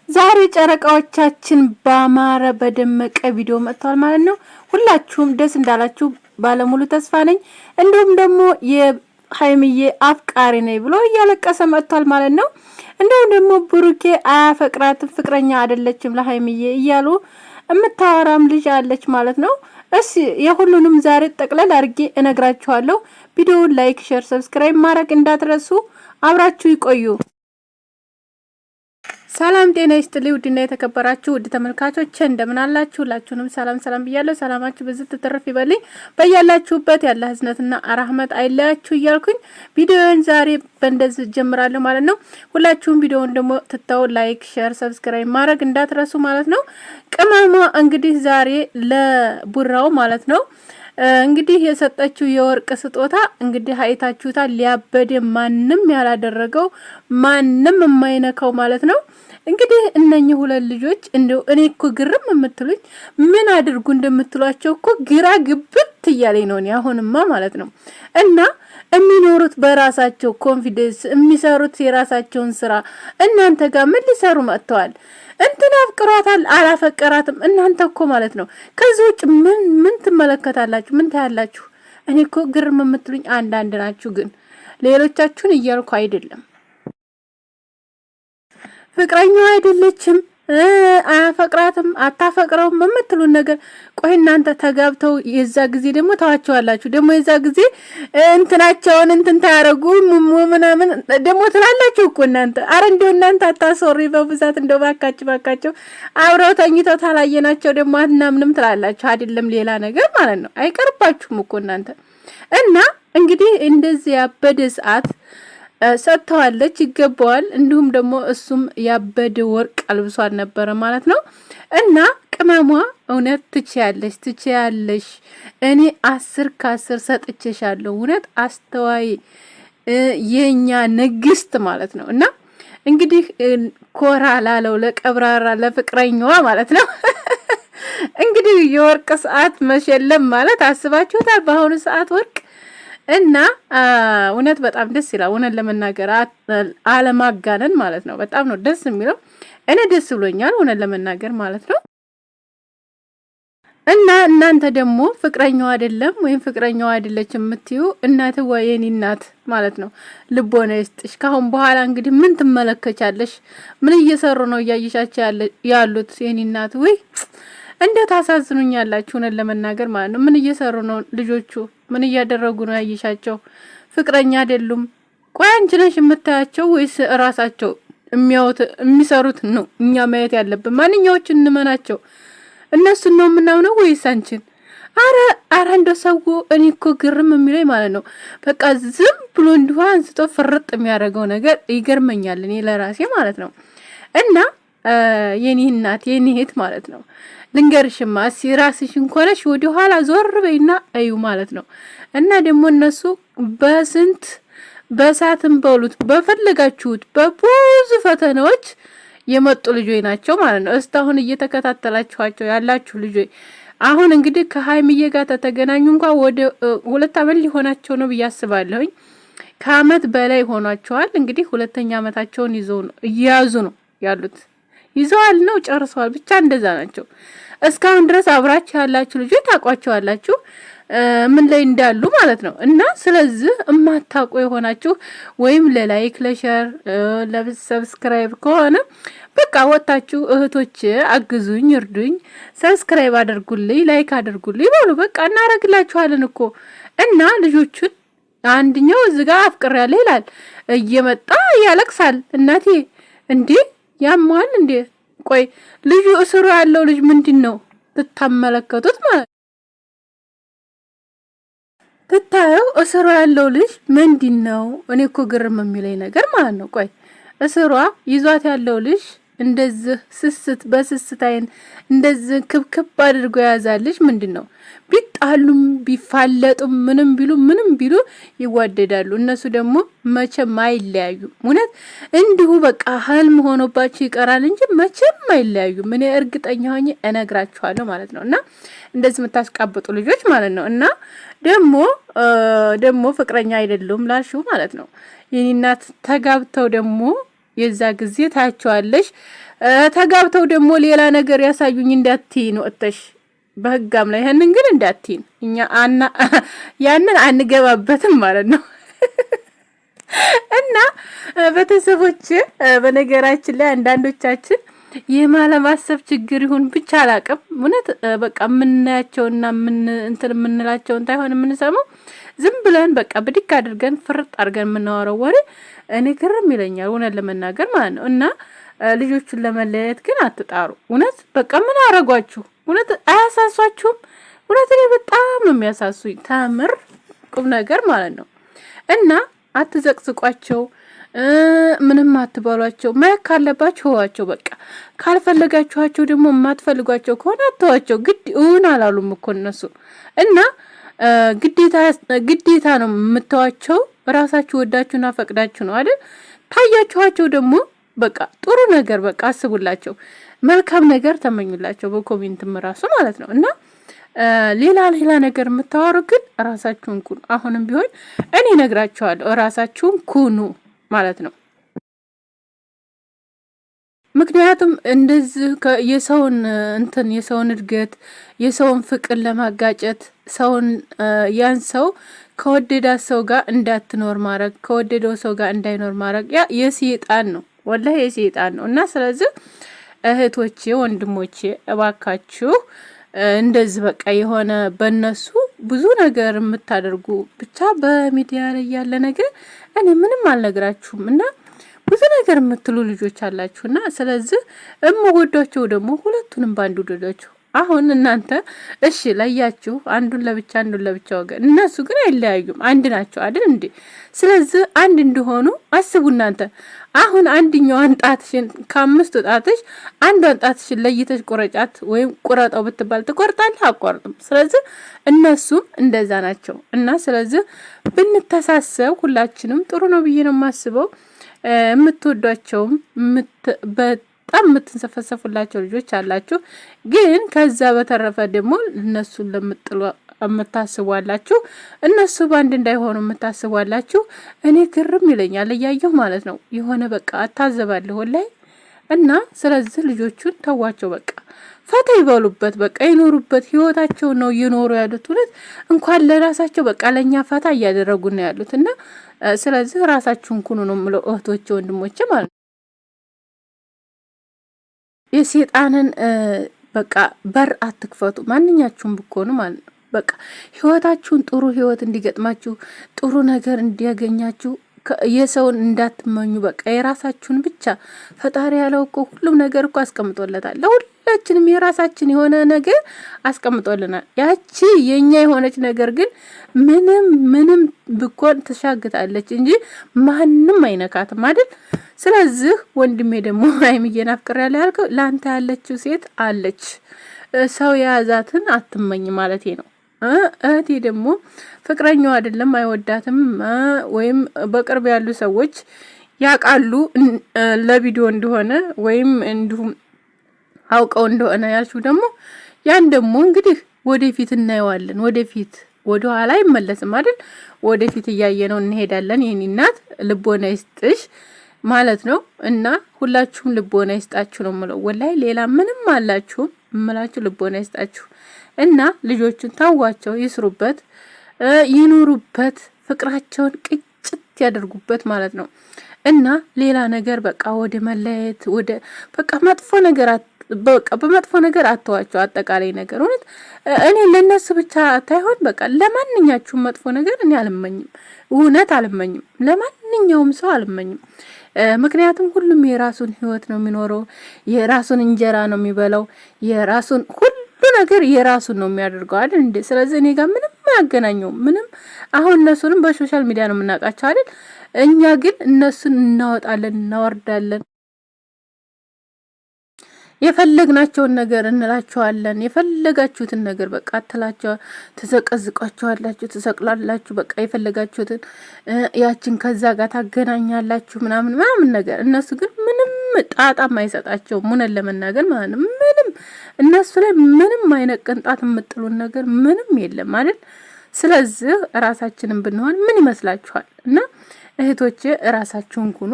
ዛሬ ጨረቃዎቻችን ባማረ በደመቀ ቪዲዮ መጥቷል ማለት ነው። ሁላችሁም ደስ እንዳላችሁ ባለሙሉ ተስፋ ነኝ። እንዲሁም ደግሞ የሀይሚዬ አፍቃሪ ነኝ ብሎ እያለቀሰ መጥቷል ማለት ነው። እንዲሁም ደግሞ ብሩኬ አያፈቅራትም ፍቅረኛ አይደለችም ለሀይሚዬ እያሉ የምታወራም ልጅ አለች ማለት ነው። እሺ የሁሉንም ዛሬ ጠቅለል አድርጌ እነግራችኋለሁ። ቪዲዮውን ላይክ፣ ሼር፣ ሰብስክራይብ ማድረግ እንዳትረሱ። አብራችሁ ይቆዩ። ሰላም ጤና ይስጥልኝ ውድና የተከበራችሁ ውድ ተመልካቾች እንደምን አላችሁ? ሁላችሁንም ሰላም ብያለሁ። ሰላማችሁ በዝት ተተረፍ ይበልኝ። በያላችሁበት ያለ ህዝነትና አራህመት አይለያችሁ እያልኩኝ ቪዲዮውን ዛሬ በእንደዚህ ጀምራለሁ ማለት ነው። ሁላችሁም ቪዲዮውን ደግሞ ትተው ላይክ፣ ሼር፣ ሰብስክራይብ ማድረግ እንዳትረሱ ማለት ነው። ቅመሟ እንግዲህ ዛሬ ለቡራው ማለት ነው እንግዲህ የሰጠችው የወርቅ ስጦታ እንግዲህ አይታችሁታል። ሊያበደ ማንም ያላደረገው ማንም የማይነካው ማለት ነው። እንግዲህ እነኚህ ሁለት ልጆች እንደው እኔ እኮ ግርም የምትሉኝ ምን አድርጉ እንደምትሏቸው እኮ ግራ ግብት እያለኝ ነው እኔ አሁንማ ማለት ነው። እና የሚኖሩት በራሳቸው ኮንፊደንስ የሚሰሩት የራሳቸውን ስራ እናንተ ጋር ምን ሊሰሩ መጥተዋል? እንትን አፍቅሯታል አላፈቀራትም እናንተ እኮ ማለት ነው። ከዚህ ውጭ ምን ትመለከታላችሁ? ምን ታያላችሁ? እኔ እኮ ግርም የምትሉኝ አንዳንድ ናችሁ፣ ግን ሌሎቻችሁን እያልኩ አይደለም። ፍቅረኛው አይደለችም አያፈቅራትም አታፈቅረውም የምትሉን ነገር ቆይ እናንተ ተጋብተው የዛ ጊዜ ደግሞ ታዋቸዋላችሁ። ደግሞ የዛ ጊዜ እንትናቸውን እንትን ታያረጉ ምናምን ደግሞ ትላላችሁ እኮ እናንተ። አረ እንደው እናንተ አታሶሪ በብዛት እንደው ባካችሁ አብረው ተኝተው ታላየናቸው ደግሞ አናምንም ትላላችሁ። አይደለም ሌላ ነገር ማለት ነው። አይቀርባችሁም እኮ እናንተ። እና እንግዲህ እንደዚህ ያበደ ሰዓት ሰጥተዋለች፣ ይገባዋል። እንዲሁም ደግሞ እሱም ያበደ ወርቅ አልብሷል ነበረ ማለት ነው። እና ቅመሟ እውነት ትችያለሽ እኔ 10 ከ10 ሰጥቼሻለሁ። እውነት አስተዋይ የኛ ንግስት ማለት ነው። እና እንግዲህ ኮራ ላለው ለቀብራራ ለፍቅረኛዋ ማለት ነው እንግዲህ የወርቅ ሰዓት መሸለም ማለት አስባችሁታል? በአሁኑ ሰዓት ወርቅ እና እውነት በጣም ደስ ይላል። እውነት ለመናገር አለማጋነን ማለት ነው። በጣም ነው ደስ የሚለው። እኔ ደስ ብሎኛል እውነት ለመናገር ማለት ነው። እና እናንተ ደግሞ ፍቅረኛው አይደለም ወይም ፍቅረኛው አይደለችም የምትዩ እናትዋ የኔ እናት ማለት ነው ልቦና ይስጥሽ። ካሁን በኋላ እንግዲህ ምን ትመለከቻለሽ? ምን እየሰሩ ነው እያየሻቸው ያሉት? የኔ እናት ወይ እንዴት ታሳዝኑኛላችሁ እውነት ለመናገር ማለት ነው። ምን እየሰሩ ነው ልጆቹ? ምን እያደረጉ ነው ያየሻቸው? ፍቅረኛ አይደሉም። ቆይ አንቺ ነሽ የምታያቸው ወይስ ራሳቸው የሚሰሩት ነው እኛ ማየት ያለብን? ማንኛዎቹ እንመናቸው? እነሱን ነው የምናምነው ወይስ አንቺን? አረ እንደ ሰው እኔ እኮ ግርም የሚለኝ ማለት ነው በቃ ዝም ብሎ እንዲሁ አንስቶ ፍርጥ የሚያደርገው ነገር ይገርመኛል እኔ ለራሴ ማለት ነው። እና የኔ እናት የኔ እህት ማለት ነው ልንገርሽማ እስኪ ራስሽን ኮነሽ ወደ ኋላ ዞር በይና እዩ ማለት ነው። እና ደግሞ እነሱ በሳትም በሉት በፈለጋችሁት በብዙ ፈተናዎች የመጡ ልጆች ናቸው ማለት ነው። እስካሁን እየተከታተላችኋቸው ያላችሁ ልጆች አሁን እንግዲህ ከሀይሚዬ ጋር ተገናኙ እንኳን ወደ 2 አመት ሊሆናቸው ነው ብዬ አስባለሁኝ። ከአመት በላይ ሆኗቸዋል። እንግዲህ 2ኛ አመታቸውን እየያዙ ነው ያሉት። ይዘዋል ነው ጨርሰዋል፣ ብቻ እንደዛ ናቸው። እስካሁን ድረስ አብራችሁ ያላችሁ ልጆች ታቋቸዋላችሁ ምን ላይ እንዳሉ ማለት ነው። እና ስለዚህ እማታውቁ የሆናችሁ ወይም ለላይክ ለሼር ለሰብስክራይብ ከሆነ በቃ ወጣችሁ እህቶች አግዙኝ፣ እርዱኝ፣ ሰብስክራይብ አድርጉልኝ፣ ላይክ አድርጉልኝ በሉ በቃ እናረግላችኋለን እኮ። እና ልጆቹን አንድኛው እዚህ ጋር አፍቅሬያለሁ ይላል እየመጣ ያለቅሳል። እናቴ እንዴ ያማል እንዴ? ቆይ ልጁ እስሩ ያለው ልጅ ምንድነው ተተመለከቱት ማለት ተታየው እስሩ ያለው ልጅ ምንድነው? እኔ እኮ ግርም የሚለኝ ነገር ማለት ነው። ቆይ እስሯ ይዟት ያለው ልጅ እንደዚህ በስስት አይን እንደዚህ ክብክብ አድርጎ ያዛልሽ ምንድነው? ቢጣሉም ቢፋለጡም ምንም ቢሉ ይዋደዳሉ። እነሱ ደግሞ መቼም አይለያዩም። እውነት እንዲሁ በቃ ህልም ሆኖባችሁ ይቀራል እንጂ መቼም አይለያዩም። እኔ እርግጠኛ ሆኜ እነግራችኋለሁ ማለት ነው። እና እንደዚህ የምታስቃብጡ ልጆች ማለት ነው። እና ደግሞ ፍቅረኛ አይደሉም ላልሽው ማለት ነው የኔ እናት ተጋብተው ደግሞ የዛ ጊዜ ታያቸዋለሽ። ተጋብተው ደግሞ ሌላ ነገር ያሳዩኝ እንዳትይ ነው እተሽ በህጋም ላይ ያንን ግን እንዳትይን እኛ ያንን አንገባበትም ማለት ነው። እና ቤተሰቦች በነገራችን ላይ አንዳንዶቻችን የማለማሰብ ችግር ይሁን ብቻ አላቅም። እውነት በቃ የምናያቸውና እንትን የምንላቸውን ታይሆን የምንሰማው ዝም ብለን በቃ ብድክ አድርገን ፍርጥ አድርገን የምናወራው ወሬ እኔ ግርም ይለኛል እውነት ለመናገር ማለት ነው። እና ልጆቹን ለመለያየት ግን አትጣሩ። እውነት በቃ ምን አረጓችሁ? እውነት አያሳሷችሁም? እውነት እኔ በጣም ነው የሚያሳሱኝ ታምር ቁም ነገር ማለት ነው። እና አትዘቅዝቋቸው፣ ምንም አትበሏቸው። ማየት ካለባችሁ ህዋቸው በቃ ካልፈለጋችኋቸው ደግሞ የማትፈልጓቸው ከሆነ አተዋቸው። ግድ እውን አላሉም እኮ እነሱ እና ግዴታ ነው የምተዋቸው። ራሳችሁ ወዳችሁና ፈቅዳችሁ ነው አይደል? ታያችኋቸው ደግሞ በቃ ጥሩ ነገር በቃ አስቡላቸው፣ መልካም ነገር ተመኙላቸው በኮሜንትም ራሱ ማለት ነው። እና ሌላ ነገር የምታወሩ ግን ራሳችሁን ኩኑ። አሁንም ቢሆን እኔ ነግራችኋለሁ ራሳችሁን ኩኑ ማለት ነው። ምክንያቱም እንደዚህ የሰውን የሰውን እድገት የሰውን ፍቅር ለማጋጨት ሰውን ያን ሰው ከወደዳት ሰው ጋር እንዳትኖር ማድረግ ከወደደው ሰው ጋር እንዳይኖር ማድረግ ያ የሰይጣን ነው፣ ወላሂ የሰይጣን ነው። እና ስለዚህ እህቶቼ ወንድሞቼ እባካችሁ እንደዚህ በቃ የሆነ በእነሱ ብዙ ነገር የምታደርጉ ብቻ በሚዲያ ላይ ያለ ነገር እኔ ምንም አልነግራችሁም እና ብዙ ነገር የምትሉ ልጆች አላችሁና ስለዚህ እምወዷቸው ደግሞ ሁለቱንም ባንዱ ወደዷቸው። አሁን እናንተ እሺ ለያችሁ አንዱን ለብቻ አንዱን ለብቻ ወገን፣ እነሱ ግን አይለያዩም፣ አንድ ናቸው አይደል እንዴ? ስለዚህ አንድ እንደሆኑ አስቡ እናንተ። አሁን አንድኛዋን ጣትሽን ከአምስቱ ጣትሽ አንዷን ጣትሽን ለይተሽ ቁረጫት ወይም ቁረጣው ብትባል ትቆርጣለህ? አቋርጥም። ስለዚህ እነሱም እንደዛ ናቸው እና ስለዚህ ብንተሳሰብ ሁላችንም ጥሩ ነው ብዬ ነው የማስበው። የምትወዷቸውም በጣም የምትንሰፈሰፉላቸው ልጆች አላችሁ። ግን ከዛ በተረፈ ደግሞ እነሱን ለምጥሉ የምታስቧላችሁ፣ እነሱ ባንድ እንዳይሆኑ የምታስቧላችሁ። እኔ ግርም ይለኛል እያየሁ ማለት ነው። የሆነ በቃ አታዘባለሁ ላይ እና ስለዚህ ልጆቹን ተዋቸው፣ በቃ ፈታ ይበሉበት፣ በቃ ይኖሩበት፣ ህይወታቸው ነው እየኖሩ ያሉት። እውነት እንኳን ለራሳቸው በቃ ለኛ ፈታ እያደረጉ ነው ያሉት እና ስለዚህ ራሳችሁን ኩኑ ነው የምለው እህቶቼ ወንድሞቼ ማለት ነው። የሰይጣንን በቃ በር አትክፈቱ፣ ማንኛችሁም ብትሆኑ ማለት ነው። በቃ ህይወታችሁን ጥሩ ህይወት እንዲገጥማችሁ ጥሩ ነገር እንዲያገኛችሁ የሰውን እንዳትመኙ፣ በቃ የራሳችሁን ብቻ። ፈጣሪ ያለው እኮ ሁሉም ነገር እኮ አስቀምጦለታል። ለሁላችንም የራሳችን የሆነ ነገር አስቀምጦልናል። ያቺ የኛ የሆነች ነገር ግን ምንም ብኮን ተሻግታለች እንጂ ማንም አይነካትም አይደል? ስለዚህ ወንድሜ ደግሞ ሀይሚዬን አፍቅሬያለሁ ያልከው ላንተ ያለችው ሴት አለች፣ ሰው የያዛትን አትመኝ ማለቴ ነው። እህቴ ደግሞ ፍቅረኛው አይደለም አይወዳትም፣ ወይም በቅርብ ያሉ ሰዎች ያውቃሉ ለቪዲዮ እንደሆነ ወይም እንዲሁም አውቀው እንደሆነ ያልሽው ደግሞ ያን ደግሞ እንግዲህ ወደፊት እናየዋለን። ወደፊት ወደ ኋላ አይመለስም አይደል? ወደፊት እያየነው እንሄዳለን። የኔ እናት ልቦና ይስጥሽ ማለት ነው። እና ሁላችሁም ልቦና ይስጣችሁ ነው የምለው። ወላይ ሌላ ምንም አላችሁም እምላችሁ ልቦና ይስጣችሁ እና ልጆቹን ታዋቸው፣ ይስሩበት፣ ይኑሩበት፣ ፍቅራቸውን ቅጭት ያደርጉበት ማለት ነው። እና ሌላ ነገር በቃ ወደ መለያየት ወደ በቃ መጥፎ ነገር በቃ በመጥፎ ነገር አተዋቸው። አጠቃላይ ነገር እውነት እኔ ለነሱ ብቻ ታይሆን በቃ ለማንኛችሁም መጥፎ ነገር እኔ አልመኝም፣ እውነት አልመኝም፣ ለማንኛውም ሰው አልመኝም። ምክንያቱም ሁሉም የራሱን ህይወት ነው የሚኖረው፣ የራሱን እንጀራ ነው የሚበላው፣ የራሱን ሁሉ ነገር የራሱን ነው የሚያደርገው አይደል እንዴ? ስለዚህ እኔ ጋር ምንም አያገናኘውም። ምንም አሁን እነሱንም በሶሻል ሚዲያ ነው የምናውቃቸው አይደል? እኛ ግን እነሱን እናወጣለን፣ እናወርዳለን፣ የፈለግናቸውን ነገር እንላቸዋለን። የፈለጋችሁትን ነገር በቃ አትላቸው፣ ትዘቀዝቋቸዋላችሁ፣ ትሰቅላላችሁ፣ በቃ የፈለጋችሁትን ያችን ከዛ ጋር ታገናኛላችሁ ምናምን ነገር። እነሱ ግን ምንም ጣጣም አይሰጣቸውም፣ ሙነን ለመናገር ማለት ነው። ምንም እነሱ ላይ ምንም አይነት ቅንጣት የምጥሉን ነገር ምንም የለም አይደል? ስለዚህ ራሳችንን ብንሆን ምን ይመስላችኋል? እና እህቶቼ ራሳችሁን ኩኑ።